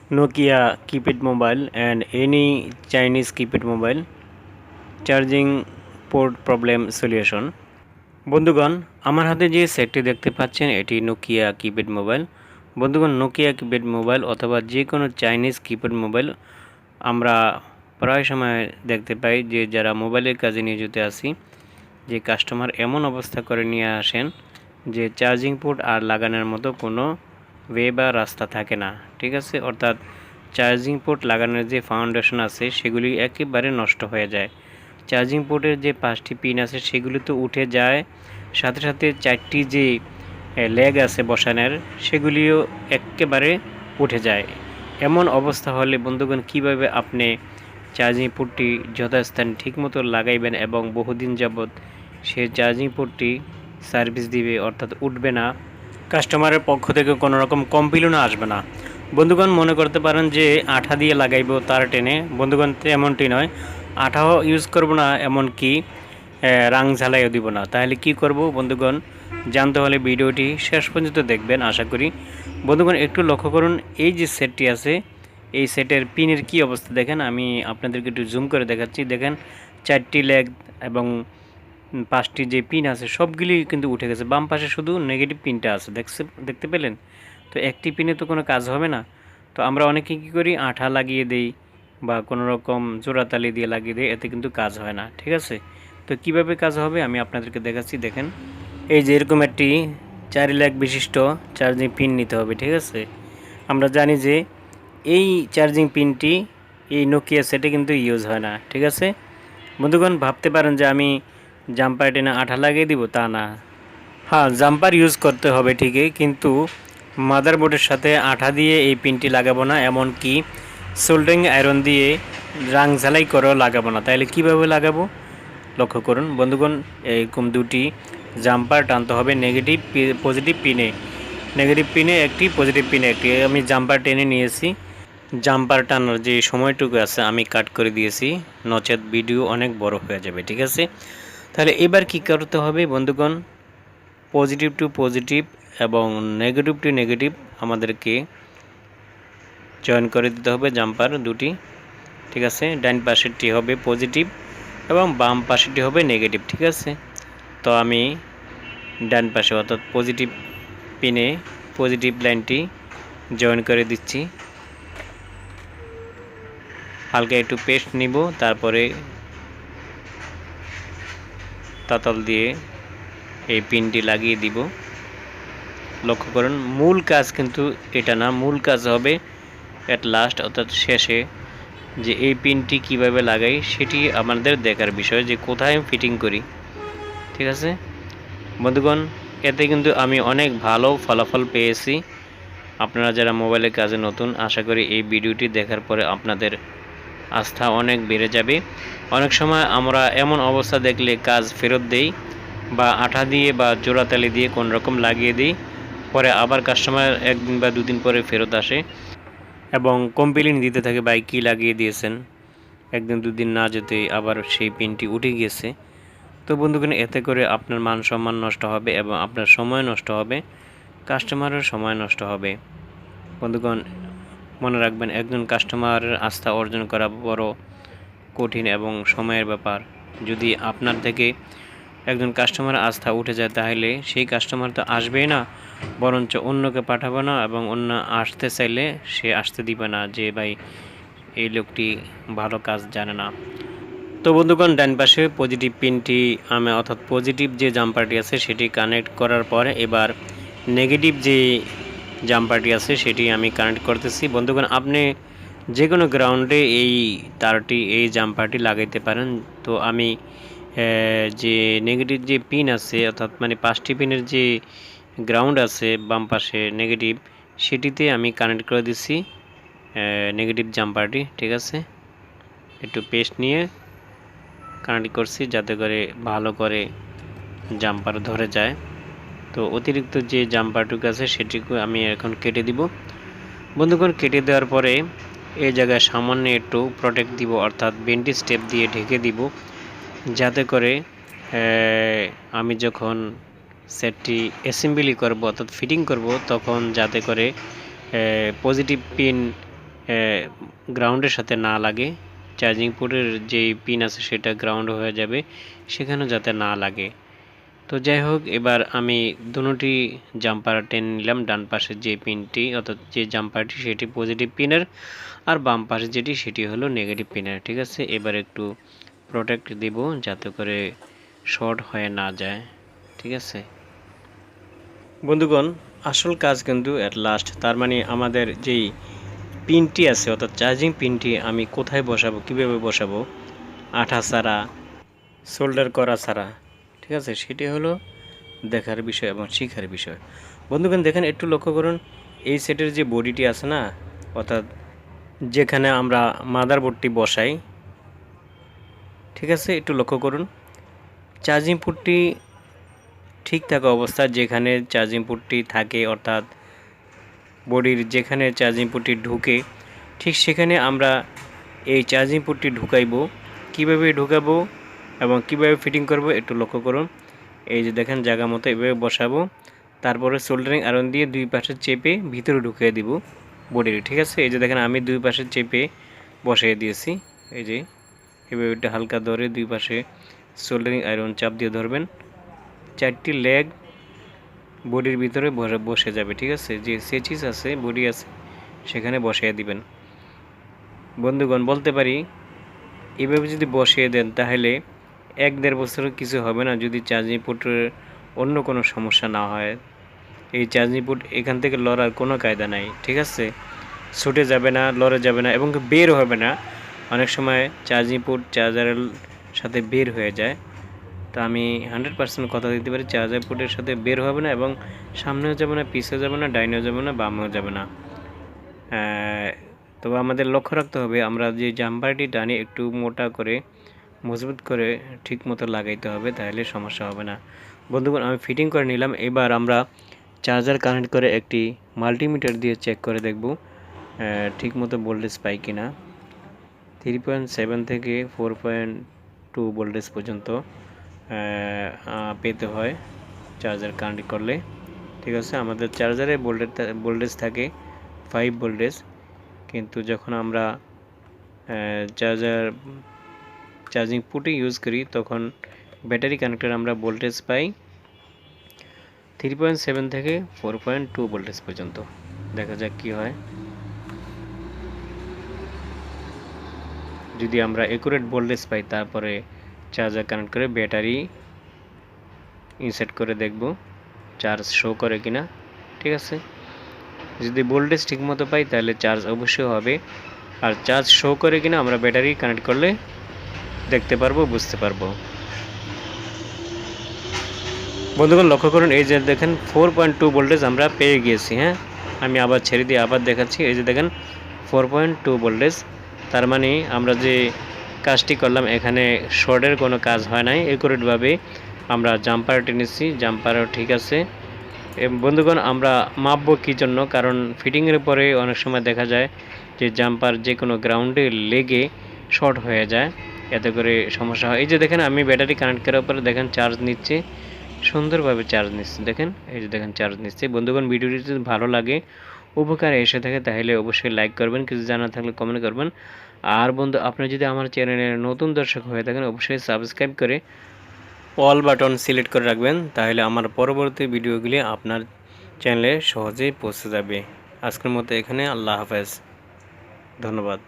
Nokia keypad mobile and any Chinese keypad mobile charging port problem solution. বন্ধুগণ, আমার হাতে যে সেটটি দেখতে পাচ্ছেন এটি নোকিয়া কিপ্যাড মোবাইল। বন্ধুগণ, নোকিয়া কিপ্যাড মোবাইল অথবা যে কোনো চাইনিজ কিপ্যাড মোবাইল আমরা প্রায় সময় দেখতে পাই যে যারা মোবাইলের কাজে নিয়োজিত আছি, যে কাস্টমার এমন অবস্থা করে নিয়ে আসেন যে চার্জিং পোর্ট আর লাগানোর মতো কোনো ওয়ে বা রাস্তা থাকে না। ঠিক আছে, অর্থাৎ চার্জিং পোর্ট লাগানোর যে ফাউন্ডেশন আছে সেগুলি একেবারে নষ্ট হয়ে যায়। চার্জিং পোর্টের যে 5টি পিন আছে সেগুলি তো উঠে যায়, সাথে সাথে 4টি যে লেগ আছে বসানোর সেগুলিও একেবারে উঠে যায়। এমন অবস্থা হলে বন্ধুগণ কীভাবে আপনি চার্জিং পোর্টটি যথাস্থানে ঠিকমতো লাগাইবেন এবং বহুদিন যাবৎ সে চার্জিং পোর্টটি সার্ভিস দিবে, অর্থাৎ উঠবে না, কাস্টমারের পক্ষ থেকে কোনো রকম কমপ্লেনও আসবে না। বন্ধুগণ, মনে করতে পারেন যে আঠা দিয়ে লাগাইব তার টেনে। বন্ধুগণ, এমনটি নয়, আঠাও ইউজ করব না, এমনকি রাং ঝালাইও দিব না। তাহলে কি করব বন্ধুগণ, জানতে হলে ভিডিওটি শেষ পর্যন্ত দেখবেন আশা করি। বন্ধুগণ, একটু লক্ষ্য করুন, এই যে সেটটি আছে এই সেটের পিনের কি অবস্থা দেখেন। আমি আপনাদেরকে একটু জুম করে দেখাচ্ছি। দেখেন 4টি লেগ এবং 5টি যে পিন আছে সবগুলি কিন্তু উঠে গেছে। বাম পাশে শুধু নেগেটিভ পিনটা আছে, দেখতে পেলেন? তো একটি পিনে তো কোনো কাজ হবে না। তো আমরা অনেকে কী করি, আঠা লাগিয়ে দেই বা কোনো রকম জোড়াতালি দিয়ে লাগিয়ে দেই, এতে কিন্তু কাজ হয় না। ঠিক আছে, তো কিভাবে কাজ হবে আমি আপনাদেরকে দেখাচ্ছি। দেখেন, এই যে এরকম একটি 4 লেগ বিশিষ্ট চার্জিং পিন নিতে হবে। ঠিক আছে, আমরা জানি যে এই চার্জিং পিনটি এই নোকিয়া সেটে কিন্তু ইউজ হয় না। ঠিক আছে বন্ধুগণ, ভাবতে পারেন যে আমি জাম্পার টেনে আঠা লাগিয়ে দিব, তা না। হ্যাঁ, জাম্পার ইউজ করতে হবে ঠিকই, কিন্তু মাদারবোর্ডের সাথে আঠা দিয়ে এই পিনটি লাগাবো না, এমনকি সোল্ডারিং আয়রন দিয়ে রাং ঝালাই করেও লাগাবো না। তাহলে কিভাবে লাগাবো লক্ষ্য করুন বন্ধুগণ, এরকম দুটি জাম্পার টানতে হবে নেগেটিভ পজিটিভ পিনে, নেগেটিভ পিনে একটি, পজিটিভ পিনে একটি। আমি জাম্পার টেনে নিয়েছি। জাম্পার টানার যে সময়টুকু আছে আমি কাট করে দিয়েছি, নচেত ভিডিও অনেক বড় হয়ে যাবে। ঠিক আছে, তাহলে এবার কি করতে হবে বন্ধুগণ, পজিটিভ টু পজিটিভ এবং নেগেটিভ টু নেগেটিভ আমাদেরকে জয়েন করে দিতে হবে জাম্পার দুটি। ঠিক আছে, ডান পাশেরটি হবে পজিটিভ এবং বাম পাশেরটি হবে নেগেটিভ। ঠিক আছে, তো আমি ডান পাশে অর্থাৎ পজিটিভ পিনে পজিটিভ লাইনটি জয়েন করে দিচ্ছি। হালকা একটু পেস্ট নিব, তারপরে তাতল দিয়ে এই পিনটি লাগিয়ে দিব। লক্ষ্য করুন, মূল কাজ কিন্তু এটা না, মূল কাজ হবে এট লাস্ট অর্থাৎ শেষে, যে এই পিনটি কিভাবে লাগাই সেটি আমাদের দেখার বিষয়, যে কোথায় ফিটিং করি। ঠিক আছে বন্ধুগণ, এতে কিন্তু আমি অনেক ভালো ফলাফল পেয়েছি। আপনারা যারা মোবাইলের কাজে নতুন, আশা করি এই ভিডিওটি দেখার পরে আপনাদের আস্থা অনেক বেড়ে যাবে। অনেক সময় আমরা এমন অবস্থা দেখলে কাজ ফেরত দেই বা আঠা দিয়ে বা জোড়াতালি দিয়ে কোন রকম লাগিয়ে দিই, পরে আবার কাস্টমার 1 দিন বা 2 দিন পরে ফেরত আসে এবং কমপ্লেইন দিতে থাকে, ভাই কী লাগিয়ে দিয়েছেন, 1 দিন 2 দিন না যেতেই আবার সেই পিনটি উঠে গিয়েছে। তো বন্ধুগণ, এতে করে আপনার মান সম্মান নষ্ট হবে এবং আপনার সময় নষ্ট হবে, কাস্টমারের সময় নষ্ট হবে। বন্ধুগণ, মনে রাখবেন, একজন কাস্টমারের আস্থা অর্জন করা বড় কঠিন এবং সময়ের ব্যাপার। যদি আপনার থেকে একজন কাস্টমার আস্থা উঠে যায় তাহলে সেই কাস্টমার তো আসবেই না, বরঞ্চ অন্যকে পাঠাবো না এবং অন্য আসতে চাইলে সে আসতে দিবে না, যে ভাই এই লোকটি ভালো কাজ জানে না। তো বন্ধুগণ, ডান পাশে পজিটিভ পিনটি আমি অর্থাৎ পজিটিভ যে জাম্পারটি আছে সেটি কানেক্ট করার পরে এবার নেগেটিভ যে জাম্পারটি আছে সেটি আমি কানেক্ট করতেছি। বন্ধুগণ, আপনি যে কোনো গ্রাউন্ডে এই তারটি এই জাম্পারটি লাগাইতে পারেন। তো আমি যে নেগেটিভ যে পিন আছে অর্থাৎ মানে 5টি পিনের যে গ্রাউন্ড আছে বাম পাশে নেগেটিভ, সেটিতে আমি কানেক্ট করে দিচ্ছি নেগেটিভ জাম্পারটি। ঠিক আছে, একটু পেস্ট নিয়ে কানেক্ট করছি যাতে করে ভালো করে জাম্পার ধরে যায়। তো অতিরিক্ত যে জাম্পারটুকু আছে সেটিকে আমি এখন কেটে দিব। বন্ধুগণ, কেটে দেওয়ার পরে এই জায়গায় সামান্য একটু প্রোটেক্ট দিব, অর্থাৎ বেন্টিজ টেপ দিয়ে ঢেকে দিব, যাতে করে আমি যখন সেটটি অ্যাসেম্বলি করব অর্থাৎ ফিটিং করব তখন যাতে করে পজিটিভ পিন গ্রাউন্ডের সাথে না লাগে, চার্জিং পোর্টের যেই পিন আছে সেটা গ্রাউন্ড হয়ে যাবে, সেখানেও যাতে না লাগে। তো যাই হোক, এবার আমি দুটি জাম্পার টেনে নিলাম। ডান পাশে যে পিনটি অর্থাৎ যে জাম্পারটি সেটি পজিটিভ পিনের, আর বাম পাশে যেটি সেটি হলো নেগেটিভ পিনের। ঠিক আছে, এবার একটু প্রোটেক্ট দিব যাতে করে শর্ট হয়ে না যায়। ঠিক আছে বন্ধুগণ, আসল কাজ কিন্তু এট লাস্ট। তার মানে আমাদের যেই পিনটি আছে অর্থাৎ চার্জিং পিনটি আমি কোথায় বসাবো, কিভাবে বসাবো, আঠা ছাড়া, সোল্ডার করা ছাড়া, ঠিক আছে, সেটি হলো দেখার বিষয় এবং শিখার বিষয়। বন্ধুগণ দেখেন, একটু লক্ষ্য করুন, এই সেটের যে বডিটি আছে না, অর্থাৎ যেখানে আমরা মাদারবোর্ডটি বসাই, ঠিক আছে, একটু লক্ষ্য করুন, চার্জিং পোর্টটি ঠিক থাকা অবস্থা, যেখানে চার্জিং পোর্টটি থাকে অর্থাৎ বডির যেখানে চার্জিং পোর্টটি ঢুকে, ঠিক সেখানে আমরা এই চার্জিং পোর্টটি ঢুকাইব। কিভাবে ঢুকাবো এবং কিভাবে ফিটিং করব একটু লক্ষ্য করুন। এই যে দেখেন, জায়গা মতো এভাবে বসাবো, তারপরে সোল্ডারিং আয়রন দিয়ে দুই পাশে চেপে ভিতরে ঢুকিয়ে দিব বডির। ঠিক আছে, এই যে দেখেন আমি দুই পাশে চেপে বসিয়ে দিয়েছি। এই যে এভাবে একটু হালকা ধরে দুই পাশে সোল্ডারিং আয়রন চাপ দিয়ে ধরবেন, চারটি লেগ বডির ভিতরে বসে যাবে। ঠিক আছে, যে সেচিস আছে, বডি আছে, সেখানে বসিয়ে দিবেন। বন্ধুগণ বলতে পারি, এভাবে যদি বসিয়ে দেন তাহলে 1-1.5 বছরও কিছু হবে না, যদি চার্জিং পোর্টের অন্য কোনো সমস্যা না হয়। এই চার্জিং পোর্ট এখান থেকে লড়ার কোনো কায়দা নাই। ঠিক আছে, ছুটে যাবে না, লড়ে যাবে না এবং বের হবে না। অনেক সময় চার্জিং পোর্ট চার্জারের সাথে বের হয়ে যায়, তো আমি 100% কথা দিতে পারি, চার্জার পোর্টের সাথে বের হবে না এবং সামনেও যাবে না, পিছেও যাবে না, ডাইনেও যাবে না, বামেও যাবে না। তবে আমাদের লক্ষ্য রাখতে হবে, আমরা যে জাম্পারটি টানি একটু মোটা করে, মজবুত করে ঠিক মতো লাগাইতে হবে, তাহলে সমস্যা হবে না। বন্ধুগণ আমি ফিটিং করে নিলাম। এবার আমরা চার্জার কানেক্ট করে একটি মাল্টিমিটার দিয়ে চেক করে দেখব ঠিক মতো ভোল্টেজ পাই কিনা। 3.7 থেকে 4.2 ভোল্টেজ পর্যন্ত পেতে হয় চার্জার কানেক্ট করলে। ঠিক আছে, আমাদের চার্জারে ভোল্টেজ থাকে 5 ভোল্টেজ, কিন্তু যখন আমরা চার্জিং পোর্টে ইউজ করি তখন ব্যাটারি কানেক্টর আমরা ভোল্টেজ পাই 3.7 থেকে 4.2 ভোল্টেজ পর্যন্ত। দেখা যাক কি হয়। যদি আমরা একুরেট ভোল্টেজ পাই, তারপরে চার্জার কানেক্ট করে ব্যাটারি ইনসার্ট করে দেখব চার্জ শো করে কিনা। ঠিক আছে, যদি ভোল্টেজ ঠিকমতো পাই তাহলে চার্জ অবশ্যই হবে, আর চার্জ শো করে কিনা আমরা ব্যাটারি কানেক্ট করলে দেখতে পারবো, বুঝতে পারবো। বন্ধুগণ লক্ষ্য করুন, এই যে দেখেন 4.2 ভোল্টেজ আমরা পেয়ে গিয়েছি। হ্যাঁ, আমি আবার ছেড়ে দিয়ে আবার দেখাচ্ছি। এই যে দেখেন 4.2 ভোল্টেজ, তার মানে আমরা যে কাজটি করলাম এখানে শর্টের কোনো কাজ হয় নাই, একুরেটভাবে আমরা জাম্পার টেনেছি, জাম্পারও ঠিক আছে। বন্ধুগণ আমরা মাপবো কী জন্য, কারণ ফিটিংয়ের পরে অনেক সময় দেখা যায় যে জাম্পার যে কোনো গ্রাউন্ডে লেগে শর্ট হয়ে যায়, এতে করে সমস্যা হয়। এই যে দেখেন আমি ব্যাটারি কানেক্ট করার পরে দেখেন চার্জ নিচ্ছে, সুন্দরভাবে চার্জ নিচ্ছে। দেখেন, এই যে দেখেন চার্জ নিচ্ছে। বন্ধুগণ ভিডিওটি যদি ভালো লাগে, উপকারে এসে থাকে, তাহলে অবশ্যই লাইক করবেন, কিছু জানা থাকলে কমেন্ট করবেন। আর বন্ধু, আপনি যদি আমার চ্যানেলের নতুন দর্শক হয়ে থাকেন অবশ্যই সাবস্ক্রাইব করে অল বাটন সিলেক্ট করে রাখবেন, তাহলে আমার পরবর্তী ভিডিওগুলি আপনার চ্যানেলে সহজেই পৌঁছে যাবে। আজকের মতো এখানে, আল্লাহ হাফেজ, ধন্যবাদ।